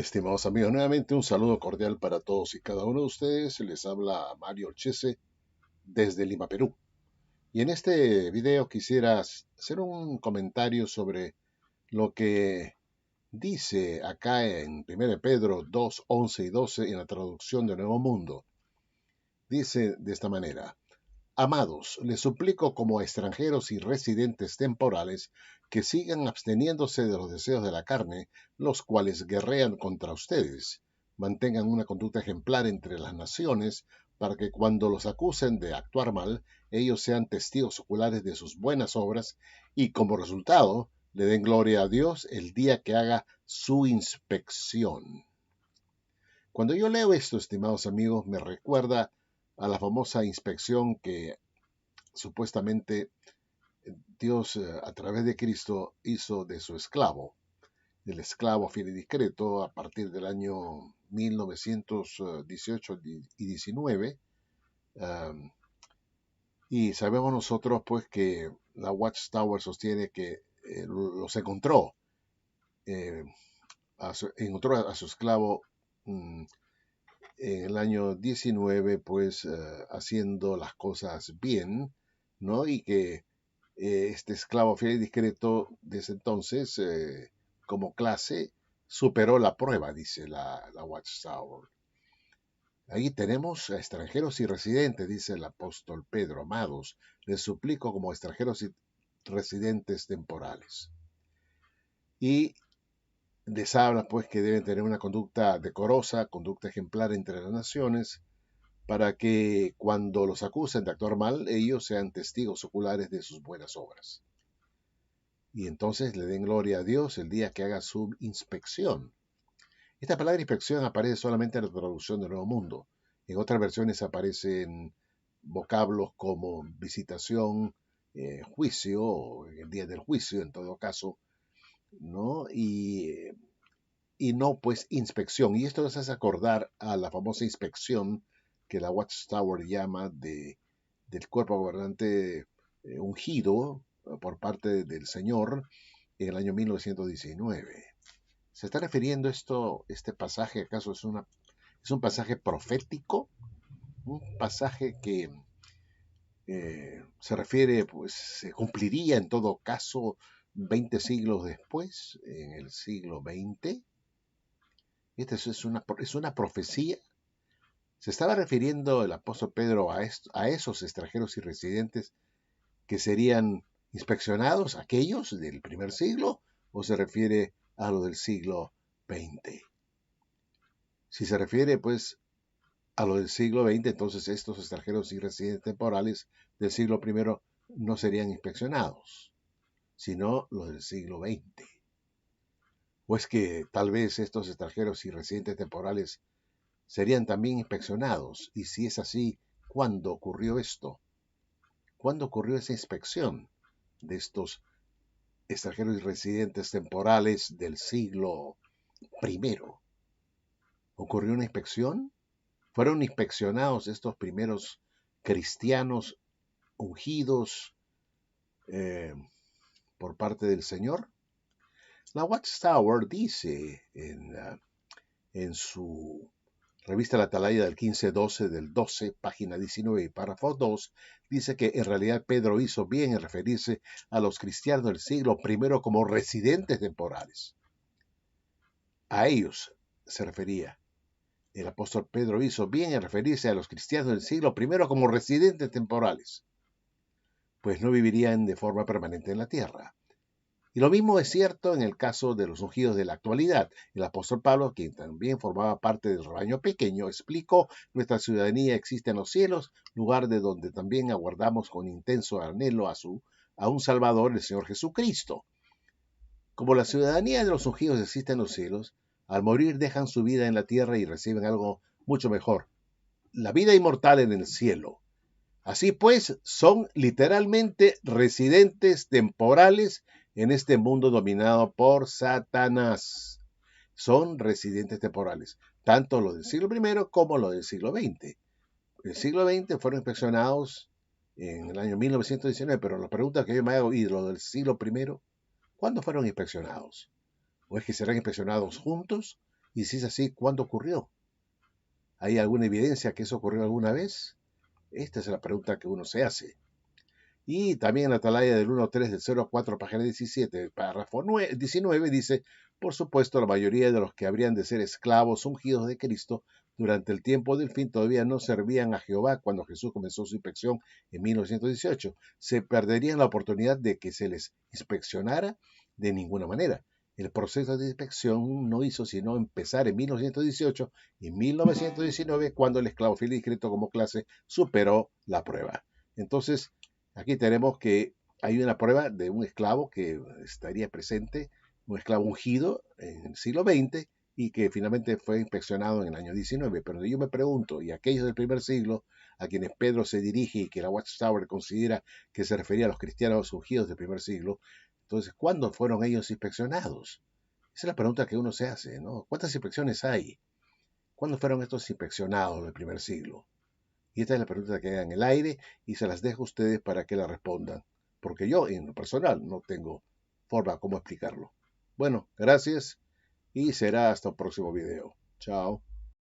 Estimados amigos, nuevamente un saludo cordial para todos y cada uno de ustedes. Les habla Mario Chese desde Lima, Perú. Y en este video quisiera hacer un comentario sobre lo que dice acá en 1 Pedro 2, 11 y 12 en la traducción de Nuevo Mundo. Dice de esta manera: Amados, les suplico como extranjeros y residentes temporales que sigan absteniéndose de los deseos de la carne, los cuales guerrean contra ustedes. Mantengan una conducta ejemplar entre las naciones, para que cuando los acusen de actuar mal, ellos sean testigos oculares de sus buenas obras y como resultado le den gloria a Dios el día que haga su inspección. Cuando yo leo esto, estimados amigos, me recuerda a la famosa inspección que supuestamente Dios a través de Cristo hizo de su esclavo, del esclavo fiel y discreto a partir del año 1918 y 19. Y sabemos nosotros pues que la Watchtower sostiene que los encontró, encontró a su esclavo en el año 19 pues haciendo las cosas bien, ¿no? Y que este esclavo fiel y discreto desde entonces, como clase, superó la prueba, dice la Watchtower. Ahí tenemos a extranjeros y residentes, dice el apóstol Pedro. Amados, les suplico como extranjeros y residentes temporales. Y les habla pues que deben tener una conducta decorosa, conducta ejemplar entre las naciones, para que cuando los acusen de actuar mal, ellos sean testigos oculares de sus buenas obras. Y entonces le den gloria a Dios el día que haga su inspección. Esta palabra inspección aparece solamente en la traducción del Nuevo Mundo. En otras versiones aparecen vocablos como visitación, juicio, o el día del juicio en todo caso, ¿no? Y no pues inspección. Y esto nos hace acordar a la famosa inspección que la Watchtower llama del cuerpo gobernante ungido por parte del Señor en el año 1919. ¿Se está refiriendo este pasaje, acaso es un pasaje profético? Un pasaje que se refiere, pues se cumpliría en todo caso 20 siglos después, en el siglo XX. Esta es una profecía. ¿Se estaba refiriendo el apóstol Pedro a esos extranjeros y residentes que serían inspeccionados, aquellos del primer siglo, o se refiere a lo del siglo XX? Si se refiere, pues, a lo del siglo XX, entonces estos extranjeros y residentes temporales del siglo I no serían inspeccionados, sino los del siglo XX. O es que tal vez estos extranjeros y residentes temporales serían también inspeccionados. Y si es así, ¿cuándo ocurrió esto? ¿Cuándo ocurrió esa inspección de estos extranjeros y residentes temporales del siglo I? ¿Ocurrió una inspección? ¿Fueron inspeccionados estos primeros cristianos ungidos por parte del Señor? La Watchtower dice en su revista La Atalaya del 15-12 del 12, página 19 y párrafo 2, dice que en realidad Pedro hizo bien en referirse a los cristianos del siglo I como residentes temporales. A ellos se refería. El apóstol Pedro hizo bien en referirse a los cristianos del siglo I como residentes temporales, pues no vivirían de forma permanente en la tierra. Y lo mismo es cierto en el caso de los ungidos de la actualidad. El apóstol Pablo, quien también formaba parte del rebaño pequeño, explicó: nuestra ciudadanía existe en los cielos, lugar de donde también aguardamos con intenso anhelo a un Salvador, el Señor Jesucristo. Como la ciudadanía de los ungidos existe en los cielos, al morir dejan su vida en la tierra y reciben algo mucho mejor: la vida inmortal en el cielo. Así pues, son literalmente residentes temporales en este mundo dominado por Satanás. Son residentes temporales, tanto los del siglo I como los del siglo XX. El siglo XX fueron inspeccionados en el año 1919, pero la pregunta que yo me hago, ¿y los del siglo I? ¿Cuándo fueron inspeccionados? ¿O es que serán inspeccionados juntos? Y si es así, ¿cuándo ocurrió? ¿Hay alguna evidencia que eso ocurrió alguna vez? Esta es la pregunta que uno se hace. Y también en la Atalaya del 1.3 del 0.4, página 17, párrafo 19, dice, por supuesto, la mayoría de los que habrían de ser esclavos ungidos de Cristo durante el tiempo del fin todavía no servían a Jehová cuando Jesús comenzó su inspección en 1918. ¿Se perderían la oportunidad de que se les inspeccionara? De ninguna manera. El proceso de inspección no hizo sino empezar en 1918 y 1919 cuando el esclavo fiel inscrito como clase superó la prueba. Entonces, aquí tenemos que hay una prueba de un esclavo que estaría presente, un esclavo ungido en el siglo XX y que finalmente fue inspeccionado en el año 19. Pero yo me pregunto, ¿y aquellos del primer siglo a quienes Pedro se dirige y que la Watchtower considera que se refería a los cristianos ungidos del primer siglo, entonces, ¿cuándo fueron ellos inspeccionados? Esa es la pregunta que uno se hace, ¿no? ¿Cuántas inspecciones hay? ¿Cuándo fueron estos inspeccionados del primer siglo? Y esta es la pregunta que queda en el aire y se las dejo a ustedes para que la respondan, porque yo en lo personal no tengo forma como explicarlo. Bueno, gracias y será hasta el próximo video. Chao.